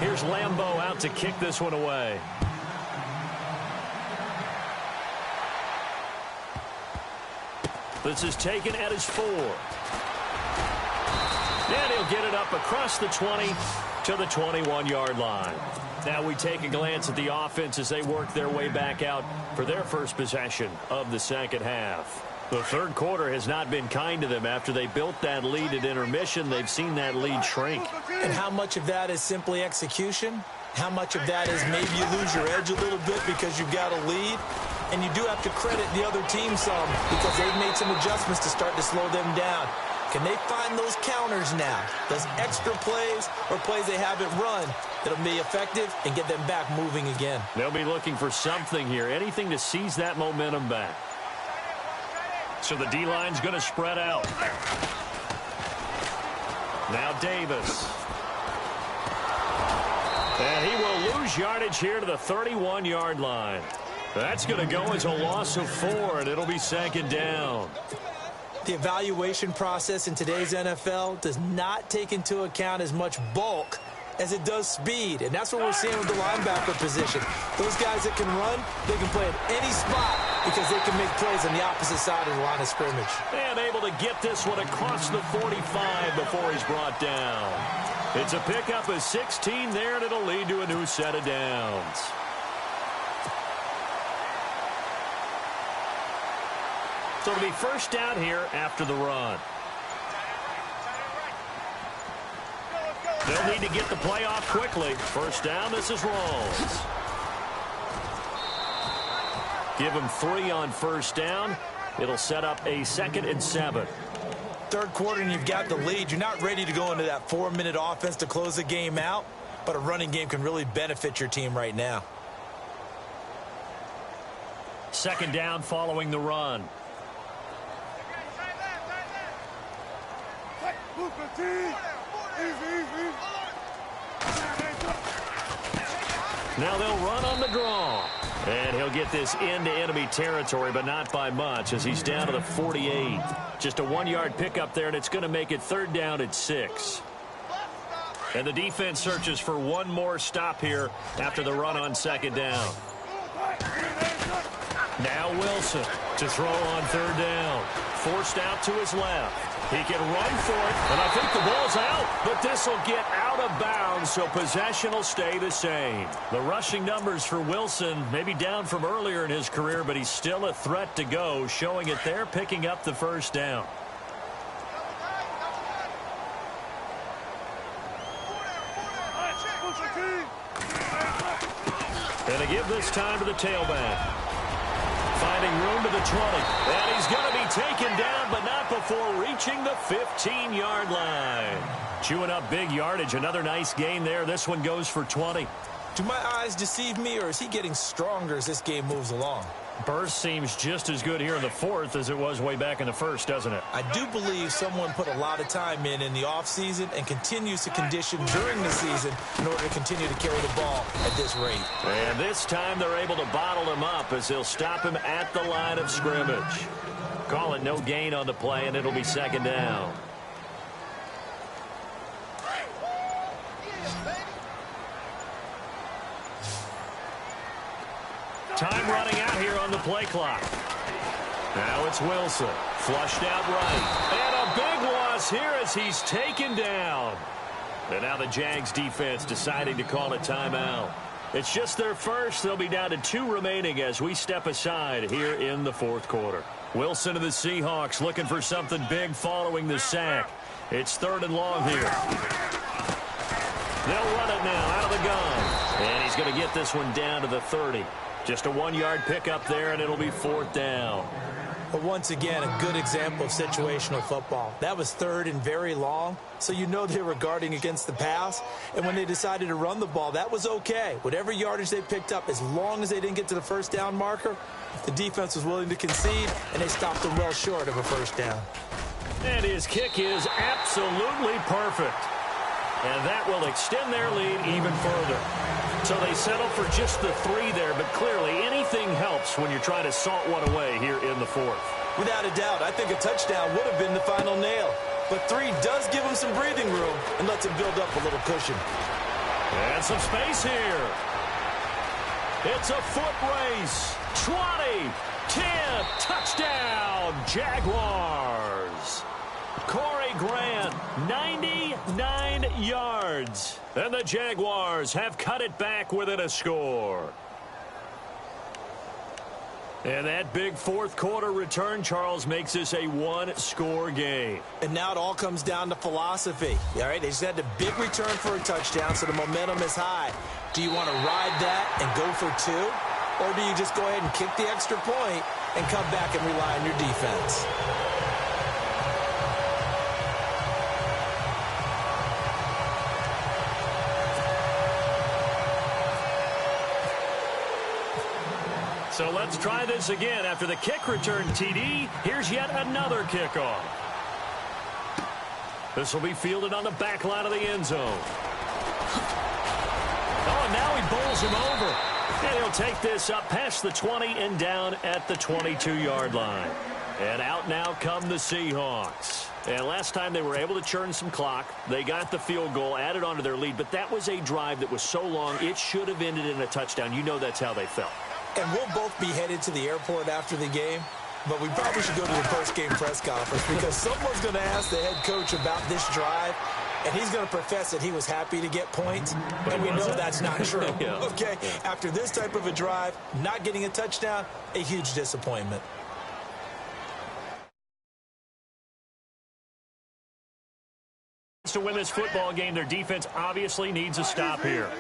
Here's Lambeau out to kick this one away. This is taken at his 4. And he'll get it up across the 20 to the 21-yard line. Now we take a glance at the offense as they work their way back out for their first possession of the second half. The third quarter has not been kind to them. After they built that lead at intermission, they've seen that lead shrink. And how much of that is simply execution? How much of that is maybe you lose your edge a little bit because you've got a lead? And you do have to credit the other team some because they've made some adjustments to start to slow them down. Can they find those counters now, those extra plays or plays they haven't run that'll be effective and get them back moving again? They'll be looking for something here, anything to seize that momentum back. So the D-line's going to spread out. Now Davis. And he will lose yardage here to the 31-yard line. That's going to go as a loss of 4, and it'll be second down. The evaluation process in today's NFL does not take into account as much bulk as it does speed, and that's what we're seeing with the linebacker position. Those guys that can run, they can play at any spot because they can make plays on the opposite side of the line of scrimmage. And able to get this one across the 45 before he's brought down. It's a pickup of 16 there, and it'll lead to a new set of downs. So it'll be first down here after the run. They'll need to get the play off quickly. First down, this is Rawls. Give him 3 on first down. It'll set up a 2nd and 7. Third quarter and you've got the lead. You're not ready to go into that 4-minute offense to close the game out, but a running game can really benefit your team right now. Second down following the run. Now they'll run on the draw. And he'll get this into enemy territory, but not by much as he's down to the 48. Just a 1-yard pickup there, and it's going to make it third down at 6. And the defense searches for one more stop here after the run on second down. Now Wilson to throw on third down. Forced out to his left. He can run for it, and I think the ball's out, but this will get out of bounds, so possession will stay the same. The rushing numbers for Wilson may be down from earlier in his career, but he's still a threat to go, showing it there, picking up the first down. And to give this time to the tailback. Finding room to the 20. And he's going to be taken down, but not before reaching the 15-yard line. Chewing up big yardage. Another nice gain there. This one goes for 20. Do my eyes deceive me, or is he getting stronger as this game moves along? Burst seems just as good here in the fourth as it was way back in the first, doesn't it? I do believe someone put a lot of time in the offseason and continues to condition during the season in order to continue to carry the ball at this rate. And this time they're able to bottle him up as they'll stop him at the line of scrimmage. Call it no gain on the play, and it'll be second down. Time running out here on the play clock. Now it's Wilson. Flushed out right. And a big loss here as he's taken down. And now the Jags defense deciding to call a timeout. It's just their first. They'll be down to 2 remaining as we step aside here in the fourth quarter. Wilson of the Seahawks looking for something big following the sack. It's third and long here. They'll run it now out of the gun. And he's going to get this one down to the 30. Just a 1-yard pickup there, and it'll be fourth down. But once again, a good example of situational football. That was third and very long, so you know they were guarding against the pass. And when they decided to run the ball, that was okay. Whatever yardage they picked up, as long as they didn't get to the first down marker, the defense was willing to concede, and they stopped them well short of a first down. And his kick is absolutely perfect. And that will extend their lead even further. So they settle for just the 3 there, but clearly anything helps when you're trying to salt one away here in the fourth. Without a doubt, I think a touchdown would have been the final nail. But 3 does give them some breathing room and lets them build up a little cushion. And some space here. It's a foot race. 20, 10, touchdown, Jaguars. Corey Grant, 99 yards. And the Jaguars have cut it back within a score. And that big fourth quarter return, Charles, makes this a one-score game. And now it all comes down to philosophy. All right, they just had a big return for a touchdown, so the momentum is high. Do you want to ride that and go for two? Or do you just go ahead and kick the extra point and come back and rely on your defense? So let's try this again. After the kick return TD, here's yet another kickoff. This will be fielded on the back line of the end zone. Oh, and now he bowls him over. And he'll take this up past the 20 and down at the 22-yard line. And out now come the Seahawks. And last time they were able to churn some clock. They got the field goal, added on to their lead. But that was a drive that was so long, it should have ended in a touchdown. You know that's how they felt. And we'll both be headed to the airport after the game, but we probably should go to the post-game press conference because someone's going to ask the head coach about this drive, and he's going to profess that he was happy to get points, and we know that's not true. Yeah. Okay, after this type of a drive, not getting a touchdown, a huge disappointment. To win this football game, their defense obviously needs a stop here.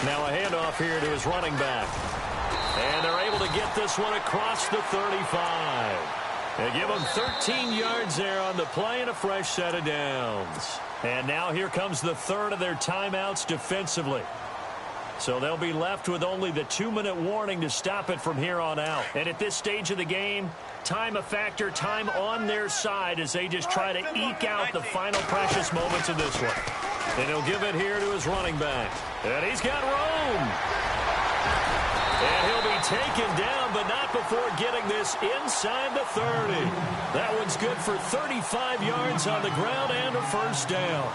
Now a handoff here to his running back. And they're able to get this one across the 35. They give him 13 yards there on the play and a fresh set of downs. And now here comes the third of their timeouts defensively. So they'll be left with only the 2-minute warning to stop it from here on out. And at this stage of the game, time a factor, time on their side as they just try to eke out the final precious moments of this one. And he'll give it here to his running back. And he's got room. And he'll be taken down, but not before getting this inside the 30. That one's good for 35 yards on the ground and a first down.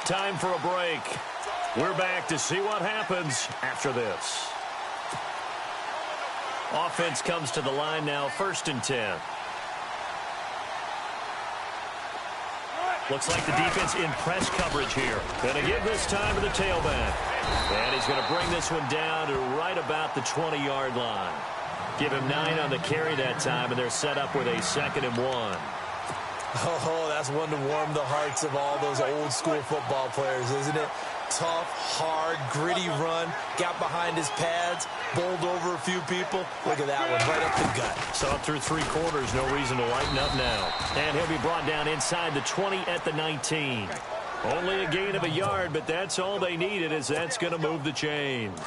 Time for a break. We're back to see what happens after this. Offense comes to the line now, 1st and 10. Looks like the defense in press coverage here. Going to give this time to the tailback. And he's going to bring this one down to right about the 20-yard line. Give him 9 on the carry that time, and they're set up with a 2nd and 1. Oh, that's one to warm the hearts of all those old-school football players, isn't it? Tough, hard, gritty run, got behind his pads, bowled over a few people. Look at that one, right up the gut. Saw through 3 quarters, no reason to lighten up now. And he'll be brought down inside the 20 at the 19. Only a gain of a yard, but that's all they needed, as that's going to move the chains.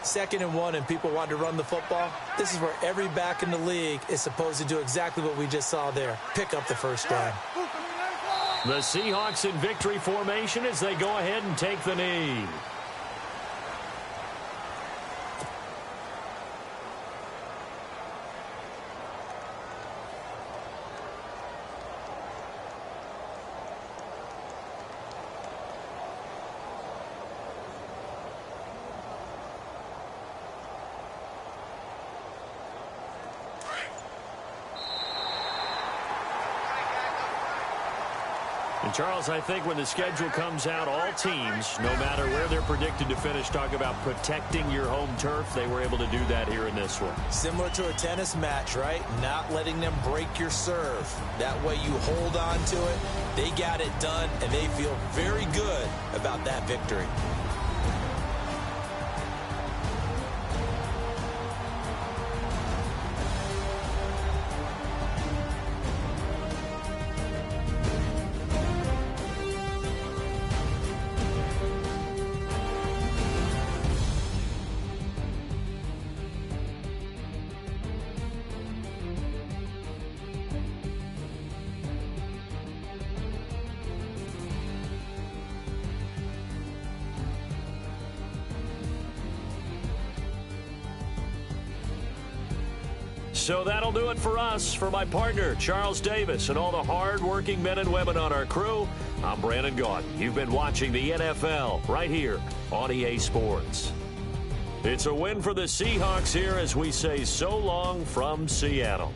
2nd and 1, and people want to run the football. This is where every back in the league is supposed to do exactly what we just saw there. Pick up the first down. The Seahawks in victory formation as they go ahead and take the knee. And Charles, I think when the schedule comes out, all teams, no matter where they're predicted to finish, talk about protecting your home turf. They were able to do that here in this one. Similar to a tennis match, right? Not letting them break your serve. That way you hold on to it. They got it done, and they feel very good about that victory. So that'll do it for us. For my partner, Charles Davis, and all the hard-working men and women on our crew, I'm Brandon Gaudin. You've been watching the NFL right here on EA Sports. It's a win for the Seahawks here as we say so long from Seattle.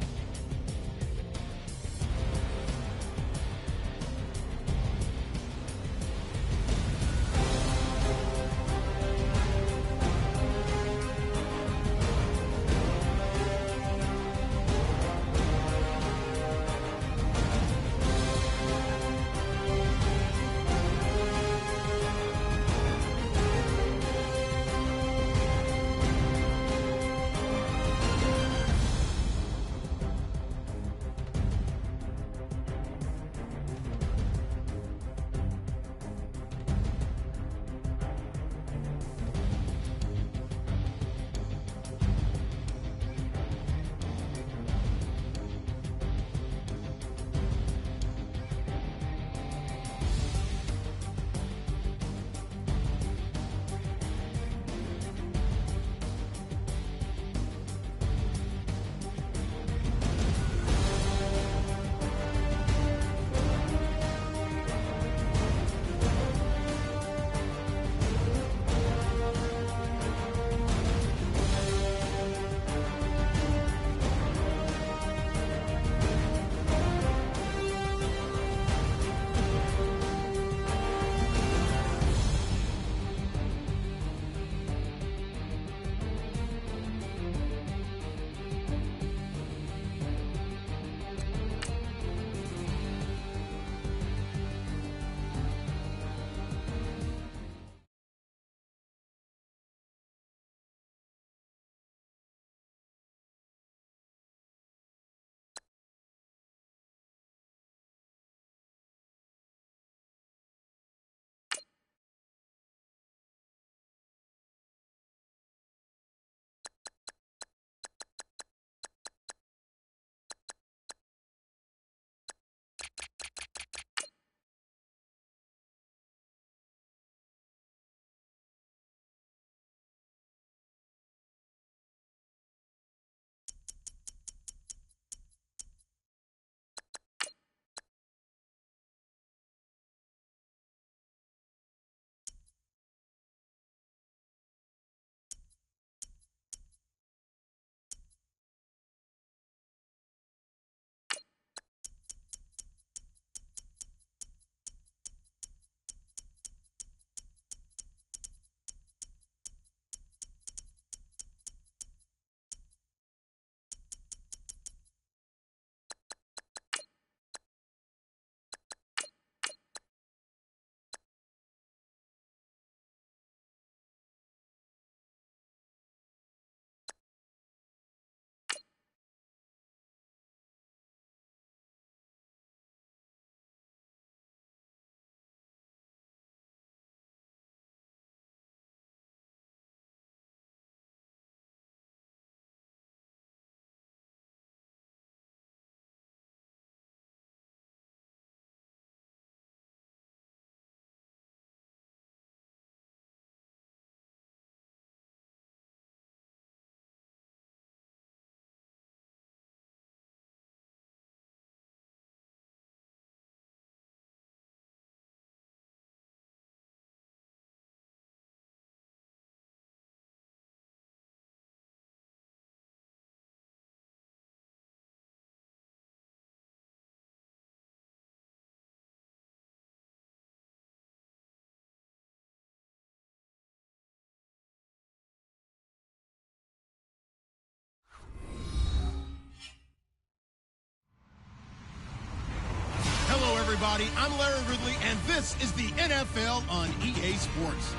Everybody, I'm Larry Ridley, and this is the NFL on EA Sports.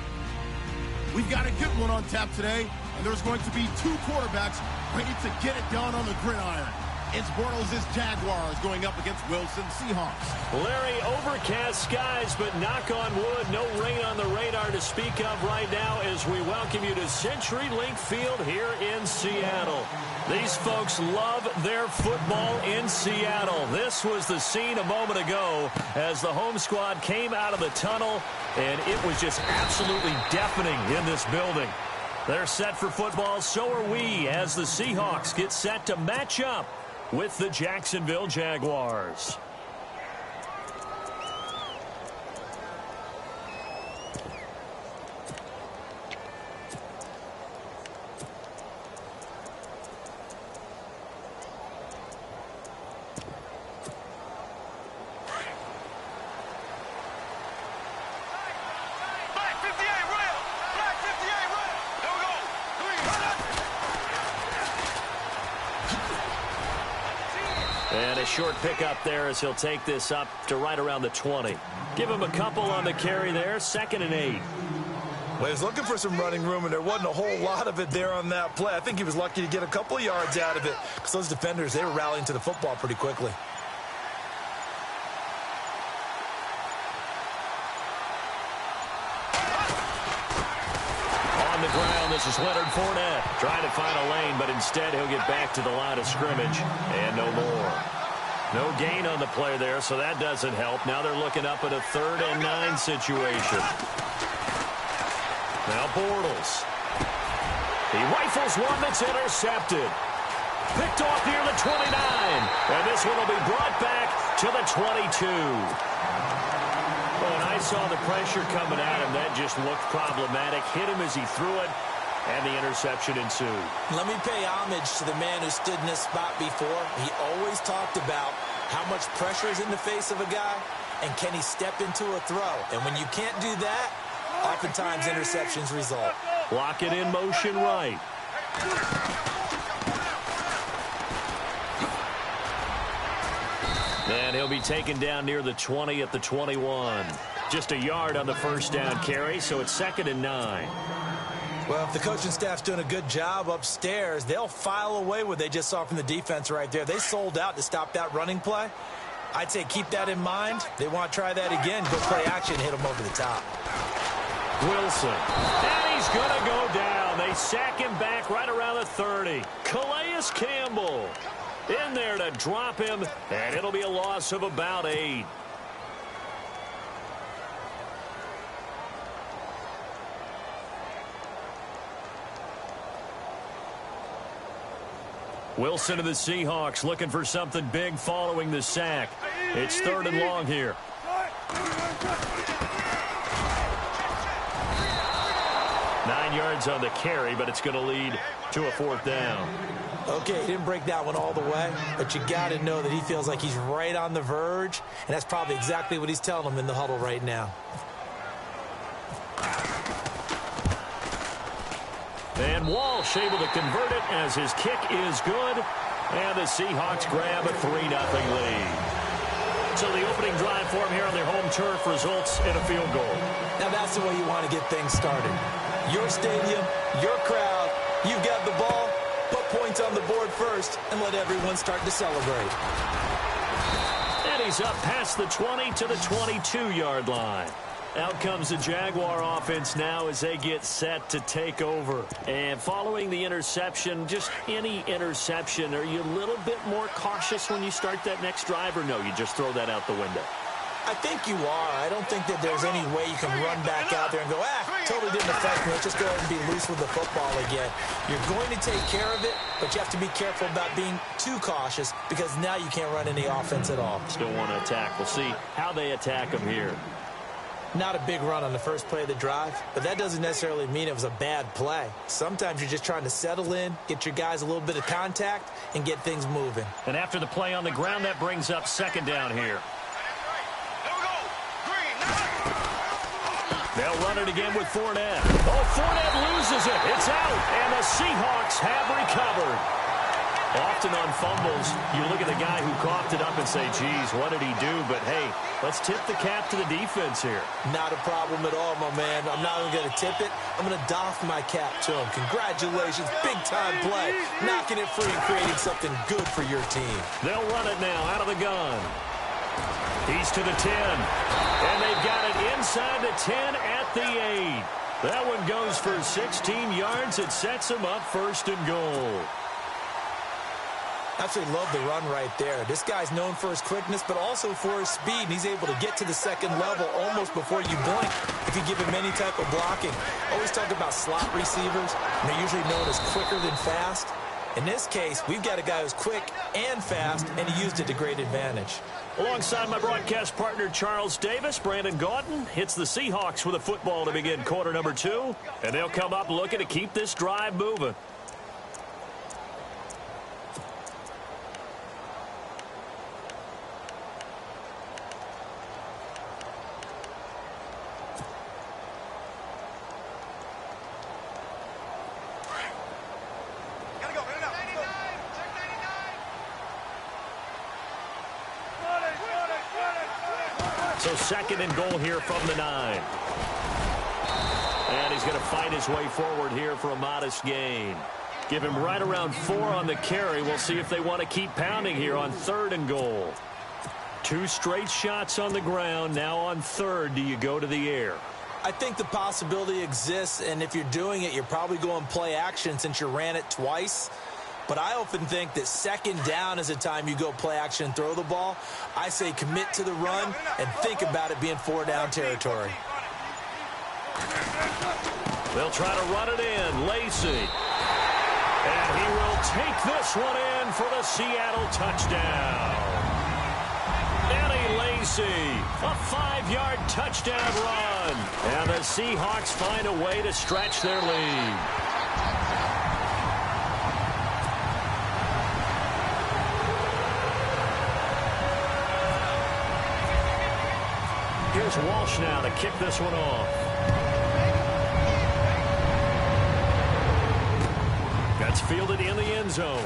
We've got a good one on tap today, and there's going to be two quarterbacks ready to get it done on the gridiron. It's Bortles' Jaguars going up against Wilson Seahawks. Larry, overcast skies, but knock on wood, no rain on the radar to speak of right now as we welcome you to CenturyLink Field here in Seattle. These folks love their football in Seattle. This was the scene a moment ago as the home squad came out of the tunnel, and it was just absolutely deafening in this building. They're set for football, so are we, as the Seahawks get set to match up with the Jacksonville Jaguars. And a short pickup there as he'll take this up to right around the 20. Give him a couple on the carry there, 2nd and 8. Well, he was looking for some running room, and there wasn't a whole lot of it there on that play. I think he was lucky to get a couple of yards out of it because those defenders, they were rallying to the football pretty quickly. On the ground, this is Leonard Fournette trying to find a lane, but instead he'll get back to the line of scrimmage and no more. No gain on the play there, so that doesn't help. Now they're looking up at a 3rd and 9 situation. Now Bortles. He rifles one that's intercepted. Picked off near the 29. And this one will be brought back to the 22. When I saw the pressure coming at him, that just looked problematic. Hit him as he threw it, and the interception ensued. Let me pay homage to the man who stood in this spot before. He always talked about how much pressure is in the face of a guy, and can he step into a throw. And when you can't do that, oftentimes interceptions result. Block it in motion right. And he'll be taken down near the 20 at the 21. Just a yard on the first down carry, so it's 2nd and 9. Well, if the coaching staff's doing a good job upstairs, they'll file away what they just saw from the defense right there. They sold out to stop that running play. I'd say keep that in mind. They want to try that again. Go play action, hit them over the top. Wilson. And he's going to go down. They sack him back right around the 30. Calais Campbell in there to drop him, and it'll be a loss of about 8. Wilson of the Seahawks looking for something big following the sack. It's 3rd and long here. Nine yards on the carry, but it's going to lead to a 4th down. Okay, he didn't break that one all the way, but you got to know that he feels like he's right on the verge, and that's probably exactly what he's telling them in the huddle right now. And Walsh able to convert it as his kick is good, and the Seahawks grab a 3-0 lead. So the opening drive for him here on their home turf results in a field goal. Now that's the way you want to get things started. Your stadium, your crowd, you've got the ball, put points on the board first, and let everyone start to celebrate. And he's up past the 20 to the 22-yard line. Out comes the Jaguar offense now as they get set to take over. And following the interception, just any interception, are you a little bit more cautious when you start that next drive, or no, you just throw that out the window? I think you are. I don't think that there's any way you can run back out there and go, totally didn't affect me. Let's just go ahead and be loose with the football again. You're going to take care of it, but you have to be careful about being too cautious because now you can't run any offense at all. Still want to attack. We'll see how they attack them here. Not a big run on the first play of the drive, but that doesn't necessarily mean it was a bad play. Sometimes you're just trying to settle in, get your guys a little bit of contact, and get things moving. And after the play on the ground, that brings up 2nd down here. They'll run it again with Fournette. Oh, Fournette loses it. It's out, and the Seahawks have recovered. Often on fumbles, you look at the guy who coughed it up and say, geez, what did he do? But, hey, let's tip the cap to the defense here. Not a problem at all, my man. I'm not even going to tip it. I'm going to doff my cap to him. Congratulations. Big-time play. Knocking it free and creating something good for your team. They'll run it now out of the gun. He's to the 10. And they've got it inside the 10 at the 8. That one goes for 16 yards. It sets them up 1st and goal. Absolutely love the run right there. This guy's known for his quickness, but also for his speed. And he's able to get to the second level almost before you blink if you give him any type of blocking. Always talk about slot receivers, and they're usually known as quicker than fast. In this case, we've got a guy who's quick and fast, and he used it to great advantage. Alongside my broadcast partner, Charles Davis, Brandon Gaudin hits the Seahawks with a football to begin quarter number 2, and they'll come up looking to keep this drive moving. So second and goal here from the 9. And he's going to fight his way forward here for a modest gain. Give him right around 4 on the carry. We'll see if they want to keep pounding here on third and goal. 2 straight shots on the ground. Now on third, do you go to the air? I think the possibility exists, and if you're doing it, you're probably going play action since you ran it twice. But I often think that second down is the time you go play action and throw the ball. I say commit to the run and think about it being 4-down territory. They'll try to run it in. Lacey. And he will take this one in for the Seattle touchdown. Eddie Lacey, a 5-yard touchdown run. And the Seahawks find a way to stretch their lead. Here's Walsh now to kick this one off. That's fielded in the end zone.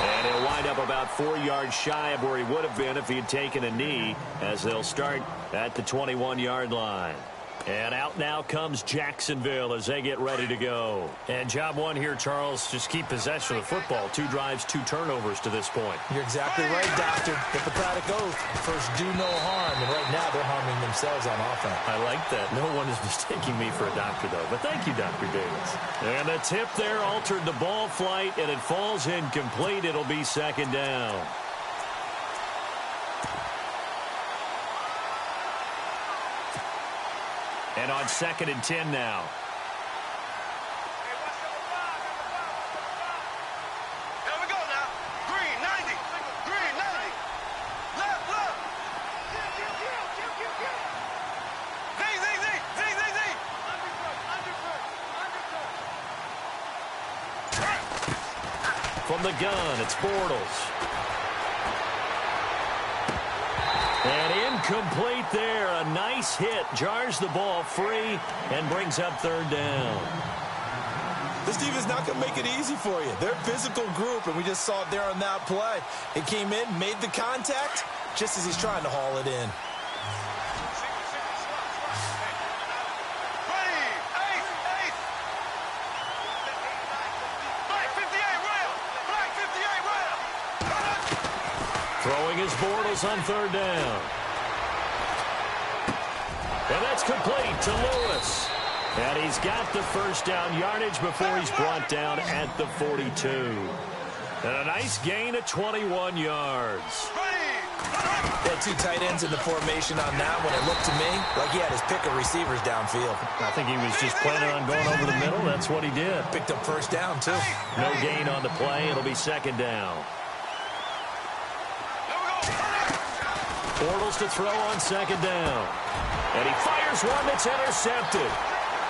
And he'll wind up about 4 yards shy of where he would have been if he had taken a knee, as they'll start at the 21-yard line. And out now comes Jacksonville as they get ready to go. And job one here, Charles, just keep possession of the football. 2 drives, 2 turnovers to this point. You're exactly right, Doctor. Hippocratic oath. First, do no harm. And right now, they're harming themselves on offense. I like that. No one is mistaking me for a doctor, though. But thank you, Dr. Davis. And the tip there altered the ball flight, and it falls incomplete. It'll be second down. And on 2nd and 10 now. Here we go now. Green, 90. Green, 90. Left. Z. From the gun, it's Bortles. And incomplete there. A nice hit. Jars the ball free and brings up third down. This defense is not going to make it easy for you. They're a physical group, and we just saw it there on that play. It came in, made the contact, just as he's trying to haul it in. Throwing his Bortles on third down. And that's complete to Lewis. And he's got the first down yardage before he's brought down at the 42. And a nice gain of 21 yards. They had 2 tight ends in the formation on that one. It looked to me like he had his pick of receivers downfield. I think he was just planning on going over the middle. That's what he did. Picked up first down, too. No gain on the play. It'll be second down. Bortles to throw on second down. And he fires one that's intercepted.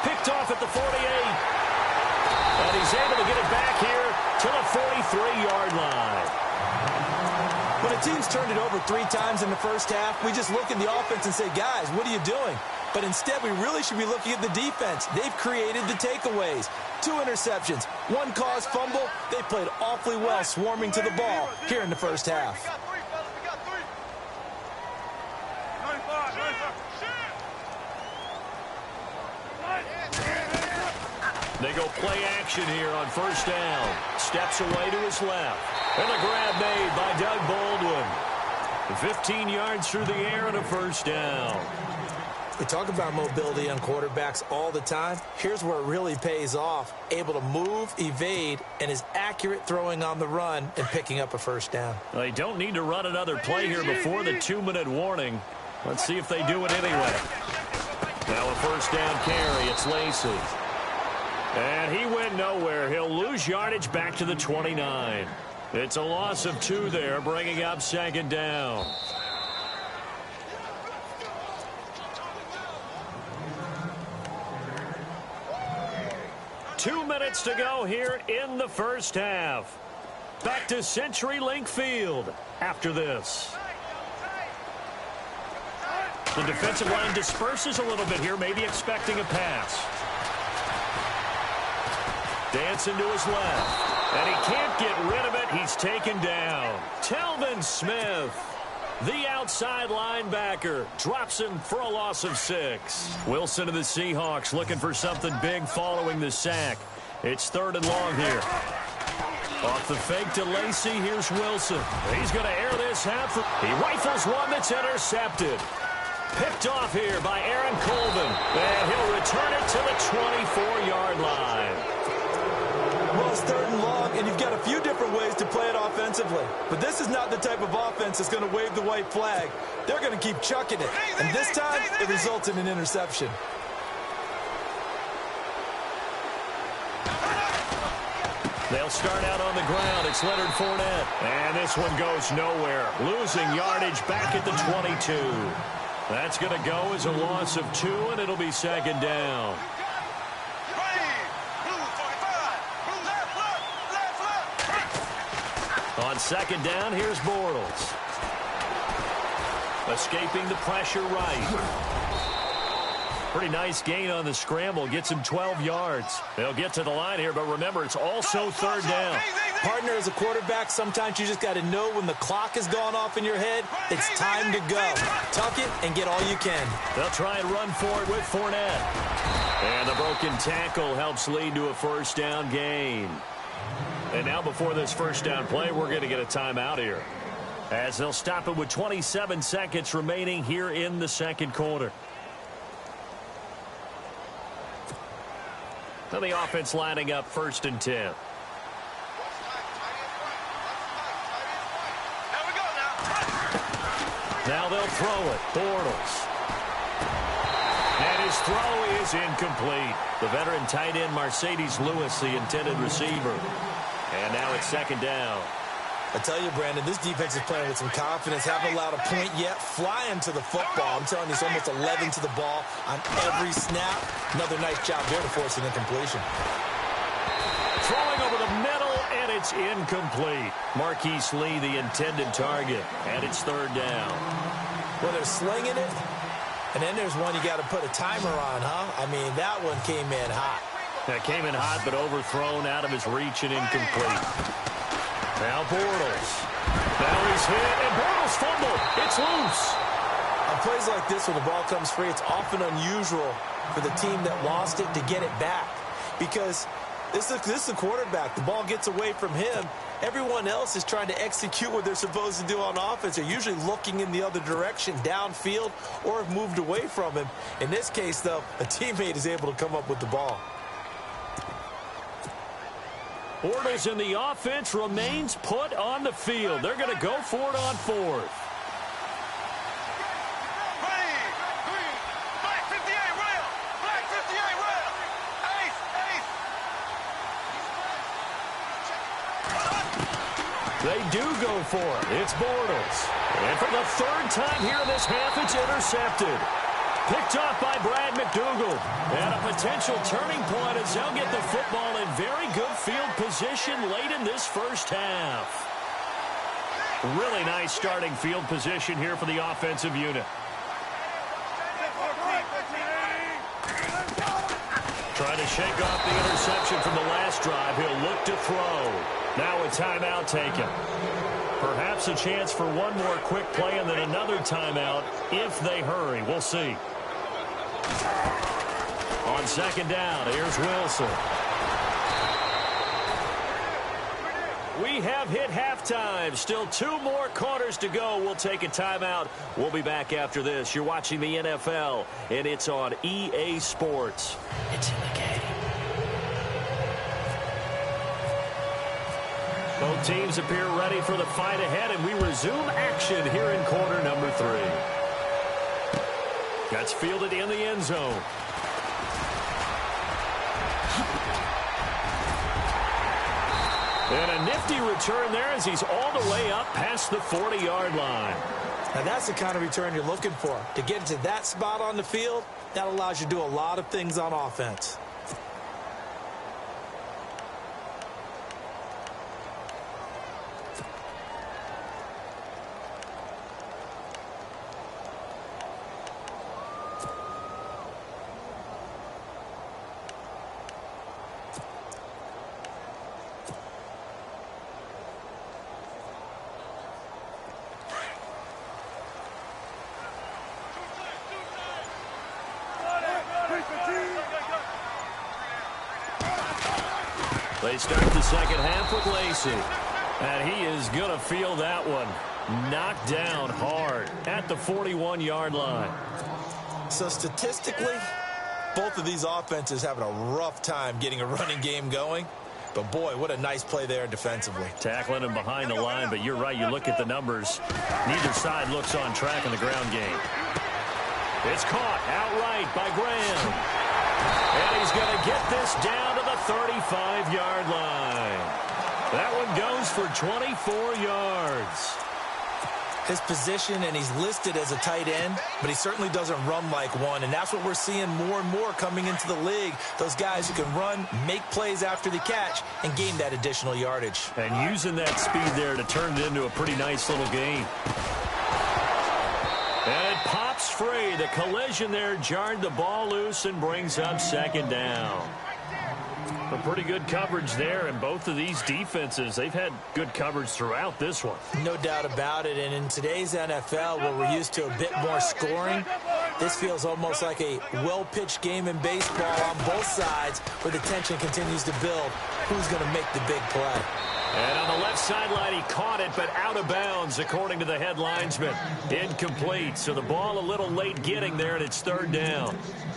Picked off at the 48. And he's able to get it back here to the 43-yard line. When a team's turned it over 3 times in the first half, we just look at the offense and say, guys, what are you doing? But instead, we really should be looking at the defense. They've created the takeaways. 2 interceptions, 1 caused fumble. They played awfully well swarming to the ball here in the first half. They go play action here on first down. Steps away to his left. And a grab made by Doug Baldwin. 15 yards through the air and a first down. We talk about mobility on quarterbacks all the time. Here's where it really pays off. Able to move, evade, and is accurate throwing on the run and picking up a first down. They don't need to run another play here before the 2-minute warning. Let's see if they do it anyway. Now a first down carry. It's Lacy. And he went nowhere. He'll lose yardage back to the 29. It's a loss of 2 there, bringing up second down. Two minutes to go here in the first half. Back to CenturyLink Field after this. The defensive line disperses a little bit here, maybe expecting a pass. Dancing to his left. And he can't get rid of it. He's taken down. Telvin Smith, the outside linebacker, drops him for a loss of 6. Wilson of the Seahawks looking for something big following the sack. It's 3rd and long here. Off the fake to Lacy, here's Wilson. He's going to air this out. He rifles one that's intercepted. Picked off here by Aaron Colvin. And he'll return it to the 24-yard line. Well, it's 3rd and long, and you've got a few different ways to play it offensively. But this is not the type of offense that's going to wave the white flag. They're going to keep chucking it. And this time, it results in an interception. They'll start out on the ground. It's Leonard Fournette. And this one goes nowhere. Losing yardage back at the 22. That's going to go as a loss of 2, and it'll be second down. On second down, here's Bortles. Escaping the pressure right. Pretty nice gain on the scramble. Gets him 12 yards. They'll get to the line here, but remember, it's also 3rd down. Partner, as a quarterback, sometimes you just got to know when the clock has gone off in your head, it's time to go. Tuck it and get all you can. They'll try and run for it with Fournette. And the broken tackle helps lead to a first down gain. And now before this first down play, we're going to get a timeout here, as they'll stop it with 27 seconds remaining here in the second quarter. Now the offense lining up 1st and 10. Now they'll throw it. Bortles. And his throw is incomplete. The veteran tight end Mercedes Lewis, the intended receiver. And now it's 2nd down. I tell you, Brandon, this defense is playing with some confidence. Haven't allowed a point yet. Flying to the football. I'm telling you, it's almost 11 to the ball on every snap. Another nice job there to force an incompletion. Throwing over the middle, and it's incomplete. Marquise Lee, the intended target, and it's 3rd down. Well, they're slinging it, and then there's one you got to put a timer on, huh? I mean, that one came in hot. That came in hot, but overthrown, out of his reach and incomplete. Now Bortles. Now he's hit, and Bortles fumbled. It's loose. On plays like this, when the ball comes free, it's often unusual for the team that lost it to get it back. Because this is a quarterback. The ball gets away from him. Everyone else is trying to execute what they're supposed to do on offense. They're usually looking in the other direction, downfield, or have moved away from him. In this case, though, a teammate is able to come up with the ball. Bortles in the offense remains put on the field. They're going to go for it on 4th. They do go for it. It's Bortles. And for the 3rd time here in this half, it's intercepted. Picked off by Brad McDougal. And a potential turning point as they'll get the football in very good field position late in this first half. Really nice starting field position here for the offensive unit. Trying to shake off the interception from the last drive. He'll look to throw. Now a timeout taken. Perhaps a chance for one more quick play and then another timeout if they hurry. We'll see. On 2nd down, here's Wilson. we have hit halftime. Still 2 more quarters to go. We'll take a timeout. We'll be back after this. You're watching the NFL, and it's on EA Sports. It's in the game. Both teams appear ready for the fight ahead, and we resume action here in quarter number 3. That's fielded in the end zone. And a nifty return there as he's all the way up past the 40-yard line. Now that's the kind of return you're looking for. To get into that spot on the field, that allows you to do a lot of things on offense. They start the second half with Lacey. And he is going to feel that one. Knocked down hard at the 41-yard line. So statistically, both of these offenses having a rough time getting a running game going. But, boy, what a nice play there defensively. Tackling him behind the line, but you're right. You look at the numbers. Neither side looks on track in the ground game. It's caught outright by Graham. And he's going to get this down to the 35-yard line. That one goes for 24 yards. His position, and he's listed as a tight end, but he certainly doesn't run like one, and that's what we're seeing more and more coming into the league. Those guys who can run, make plays after the catch, and gain that additional yardage. And using that speed there to turn it into a pretty nice little gain. And it pops free. The collision there jarred the ball loose and brings up second down. A pretty good coverage there, and both of these defenses, they've had good coverage throughout this one. No doubt about it, and in today's NFL, where we're used to a bit more scoring, this feels almost like a well-pitched game in baseball on both sides, where the tension continues to build. Who's going to make the big play? And on the left sideline, he caught it, but out of bounds, according to the head linesman. Incomplete, so the ball a little late getting there, and it's third down.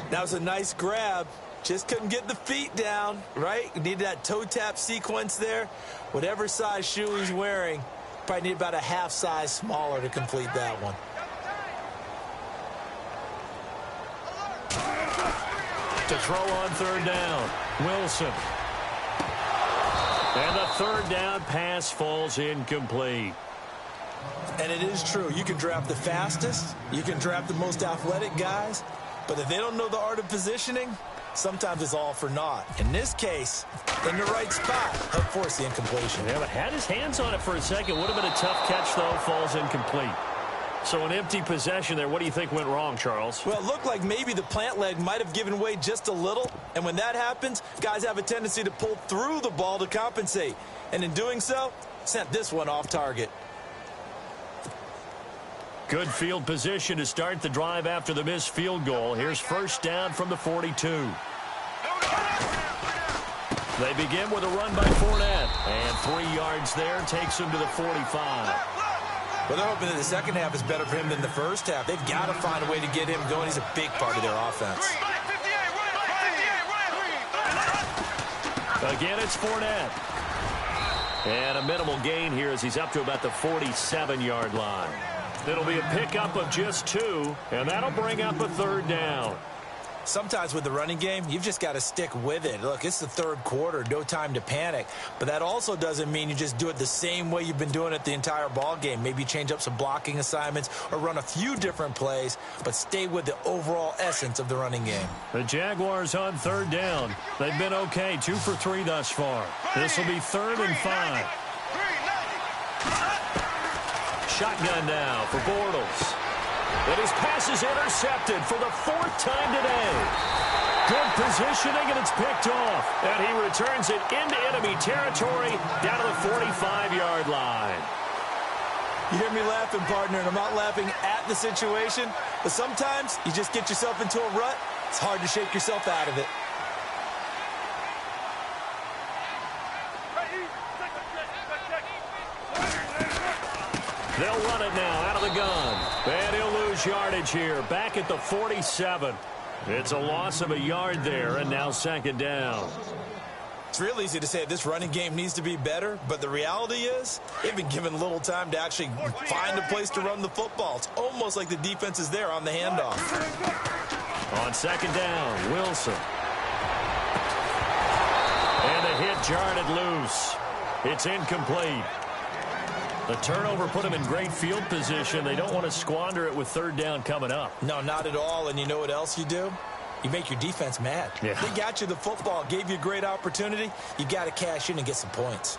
That was a nice grab. Just couldn't get the feet down, right? Needed that toe tap sequence there. Whatever size shoe he's wearing, probably need about a half size smaller to complete that one. To throw on third down, Wilson. And the third down pass falls incomplete. And it is true. You can draft the fastest. You can draft the most athletic guys. But if they don't know the art of positioning, sometimes it's all for naught. In this case, in the right spot, help force the incompletion. Yeah, but had his hands on it for a second. Would have been a tough catch, though. Falls incomplete. So an empty possession there. What do you think went wrong, Charles? Well, it looked like maybe the plant leg might have given way just a little. And when that happens, guys have a tendency to pull through the ball to compensate. And in doing so, sent this one off target. Good field position to start the drive after the missed field goal. Here's first down from the 42. They begin with a run by Fournette. And 3 yards there takes him to the 45. Well, they're hoping that the second half is better for him than the first half. They've got to find a way to get him going. He's a big part of their offense. Again, it's Fournette. And a minimal gain here as he's up to about the 47-yard line. It'll be a pickup of just 2, and that'll bring up a third down. Sometimes with the running game, you've just got to stick with it. Look, it's the third quarter, no time to panic. But that also doesn't mean you just do it the same way you've been doing it the entire ball game. Maybe change up some blocking assignments or run a few different plays, but stay with the overall essence of the running game. The Jaguars on third down. They've been okay, 2 for 3 thus far. This will be 3rd and 5. Shotgun now for Bortles. And his pass is intercepted for the 4th time today. Good positioning, and it's picked off. And he returns it into enemy territory down to the 45-yard line. You hear me laughing, partner, and I'm not laughing at the situation, but sometimes you just get yourself into a rut. It's hard to shake yourself out of it. They'll run it now out of the gun. And he'll lose yardage here. Back at the 47. It's a loss of a yard there, and now second down. It's real easy to say this running game needs to be better, but the reality is they've been given little time to actually find a place to run the football. It's almost like the defense is there on the handoff. On second down, Wilson. And the hit jarred it loose. It's incomplete. The turnover put them in great field position. They don't want to squander it with third down coming up. No, not at all. And you know what else you do? You make your defense mad. Yeah. They got you the football, gave you a great opportunity. You got to cash in and get some points.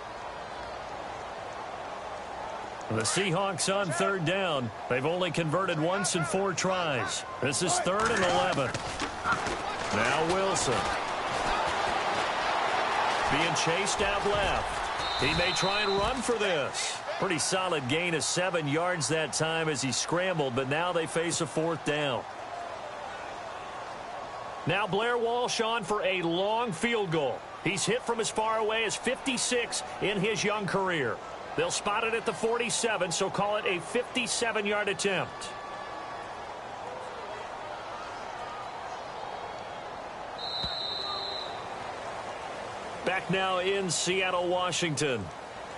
The Seahawks on third down. They've only converted once in 4 tries. This is 3rd and 11. Now Wilson. Being chased out left. He may try and run for this. Pretty solid gain of 7 yards that time as he scrambled, but now they face a 4th down. Now Blair Walsh on for a long field goal. He's hit from as far away as 56 in his young career. They'll spot it at the 47, so call it a 57-yard attempt. Back now in Seattle, Washington.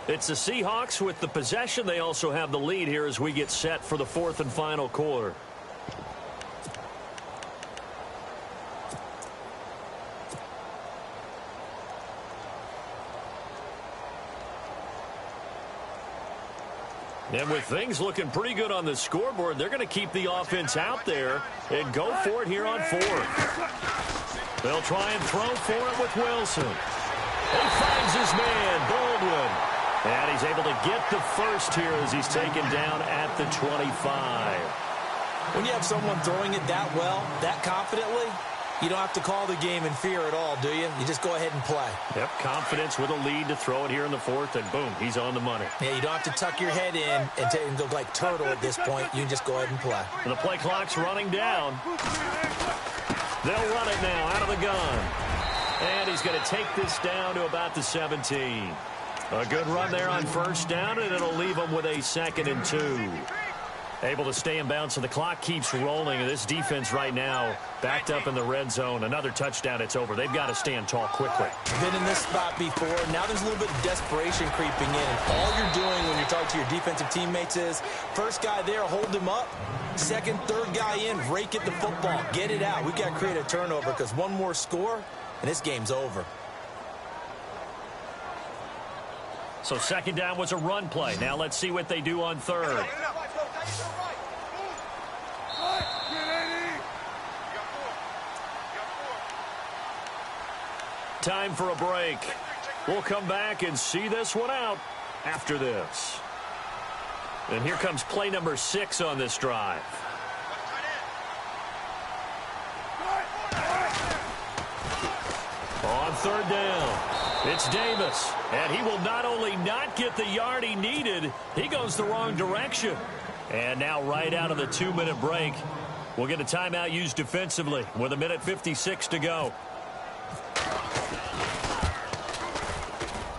It's the Seahawks with the possession. They also have the lead here as we get set for the 4th and final quarter. And with things looking pretty good on the scoreboard, they're going to keep the offense out there and go for it here on 4th. They'll try and throw for it with Wilson. He finds his man, Baldwin. And he's able to get the first here as he's taken down at the 25. When you have someone throwing it that well, that confidently, you don't have to call the game in fear at all, do you? You just go ahead and play. Yep, confidence with a lead to throw it here in the 4th, and boom, he's on the money. Yeah, you don't have to tuck your head in and look like turtle at this point. You can just go ahead and play. And the play clock's running down. They'll run it now out of the gun. And he's going to take this down to about the 17. A good run there on first down, and it'll leave them with a 2nd and 2. Able to stay in bounds, so the clock keeps rolling. And this defense right now backed up in the red zone. Another touchdown, it's over. They've got to stand tall quickly. Been in this spot before. Now there's a little bit of desperation creeping in. And all you're doing when you're talking to your defensive teammates is, first guy there, hold him up. Second, third guy in, rake at the football. Get it out. We've got to create a turnover because one more score, and this game's over. So second down was a run play. Now let's see what they do on 3rd. Time for a break. We'll come back and see this one out after this. And here comes play number 6 on this drive. On 3rd down, it's Davis. And he will not only not get the yard he needed, he goes the wrong direction. And now right out of the 2-minute break, we'll get a timeout used defensively with 1:56 to go.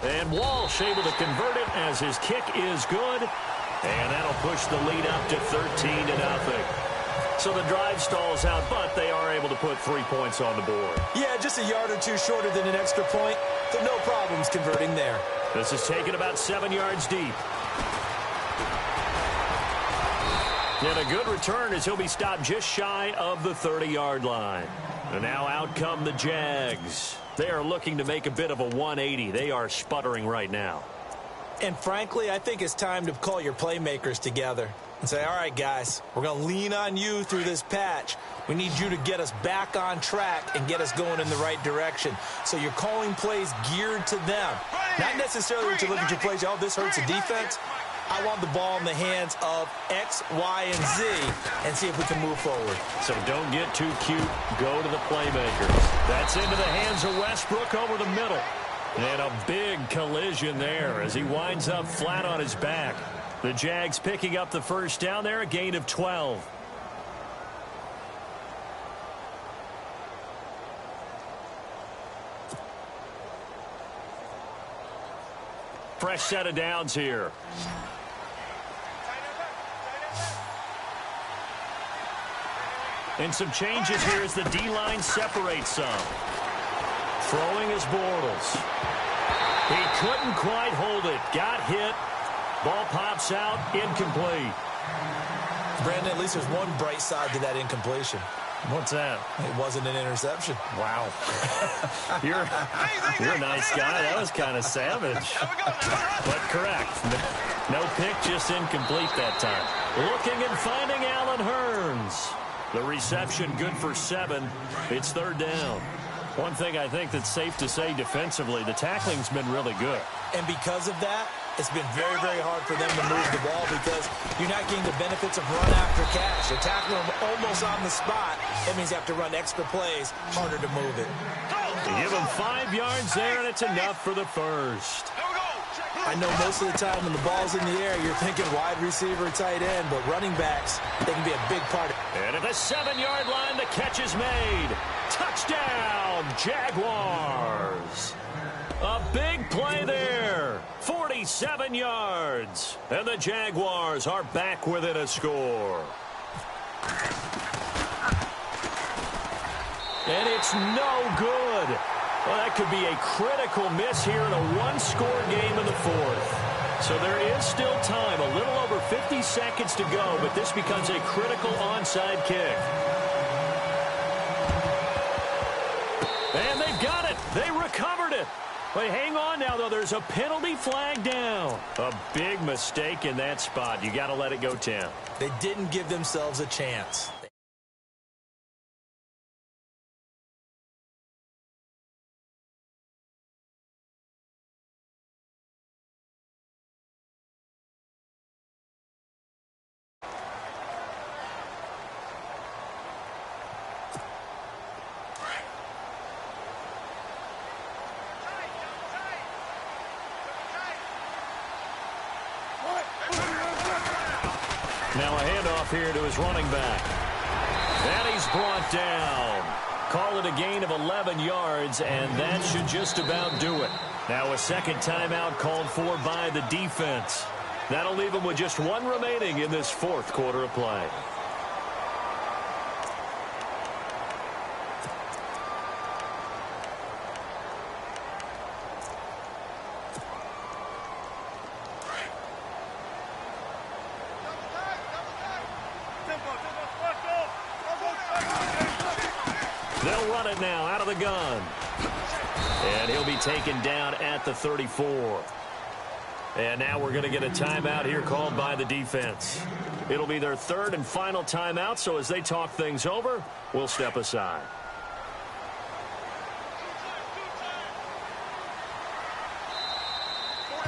And Walsh able to convert it as his kick is good. And that'll push the lead up to 13-0. So the drive stalls out, but they are able to put 3 points on the board. Yeah, just a yard or two shorter than an extra point, so no problems converting there. This is taken about 7 yards deep. And a good return as he'll be stopped just shy of the 30-yard line. And now out come the Jags. They are looking to make a bit of a 180. They are sputtering right now. And frankly, I think it's time to call your playmakers together and say, all right, guys, we're going to lean on you through this patch. We need you to get us back on track and get us going in the right direction. So you're calling plays geared to them. Not necessarily that you look at your plays, oh, this hurts the defense. I want the ball in the hands of X, Y, and Z and see if we can move forward. So don't get too cute. Go to the playmakers. That's into the hands of Westbrook over the middle. And a big collision there as he winds up flat on his back. The Jags picking up the first down there, a gain of 12. Fresh set of downs here. And some changes here as the D-line separates some. Throwing is Bortles. He couldn't quite hold it. Got hit. Ball pops out. Incomplete. Brandon, at least there's one bright side to that incompletion. What's that? It wasn't an interception. Wow. You're a nice guy. That was kind of savage. But correct. No pick, just incomplete that time. Looking and finding Allen Hurns. The reception good for 7. It's 3rd down. One thing I think that's safe to say defensively, the tackling's been really good. And because of that, it's been very, very hard for them to move the ball because you're not getting the benefits of run after catch. You're tackling them almost on the spot. That means you have to run extra plays, harder to move it. You give them 5 yards there, and it's enough for the first. I know most of the time when the ball's in the air, you're thinking wide receiver, tight end, but running backs, they can be a big part of it. And at the 7-yard line, the catch is made. Touchdown, Jaguars. A big play there. 47 yards. And the Jaguars are back within a score. And it's no good. Well, that could be a critical miss here in a one-score game in the 4th. So there is still time, a little over 50 seconds to go, but this becomes a critical onside kick. And they've got it. They recovered it. Wait, hang on now, though. There's a penalty flag down. A big mistake in that spot. You got to let it go 10. They didn't give themselves a chance. Now a handoff here to his running back. And he's brought down. Call it a gain of 11 yards, and that should just about do it. Now a second timeout called for by the defense. That'll leave them with just 1 remaining in this 4th quarter of play. They'll run it now out of the gun. And he'll be taken down at the 34. And now we're going to get a timeout here called by the defense. It'll be their 3rd and final timeout, so as they talk things over, we'll step aside.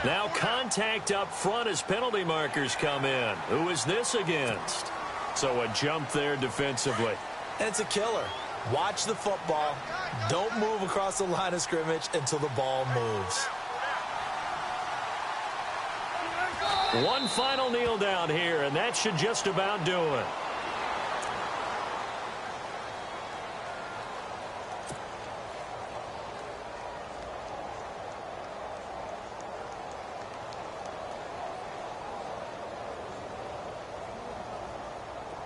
Now contact up front as penalty markers come in. Who is this against? So a jump there defensively. And it's a killer. Watch the football. Don't move across the line of scrimmage until the ball moves. One final kneel down here, and that should just about do it.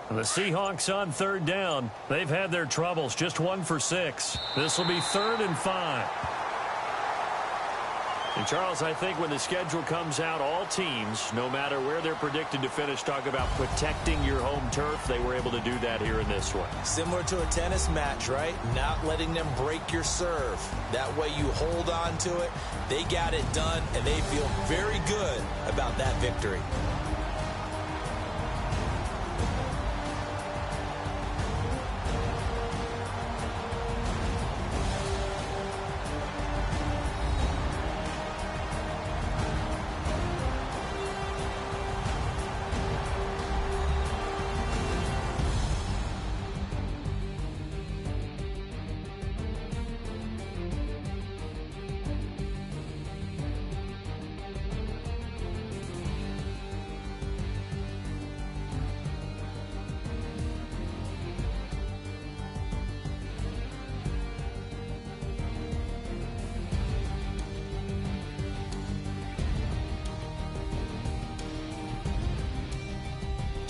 The Seahawks on 3rd down. They've had their troubles, just 1 for 6. This will be 3rd and 5. And, Charles, I think when the schedule comes out, all teams, no matter where they're predicted to finish, talk about protecting your home turf. They were able to do that here in this one. Similar to a tennis match, right? Not letting them break your serve. That way you hold on to it. They got it done, and they feel very good about that victory.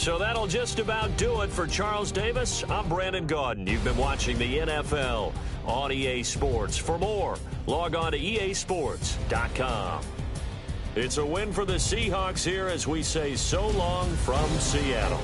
So that'll just about do it for Charles Davis. I'm Brandon Gaudin. You've been watching the NFL on EA Sports. For more, log on to easports.com. It's a win for the Seahawks here as we say so long from Seattle.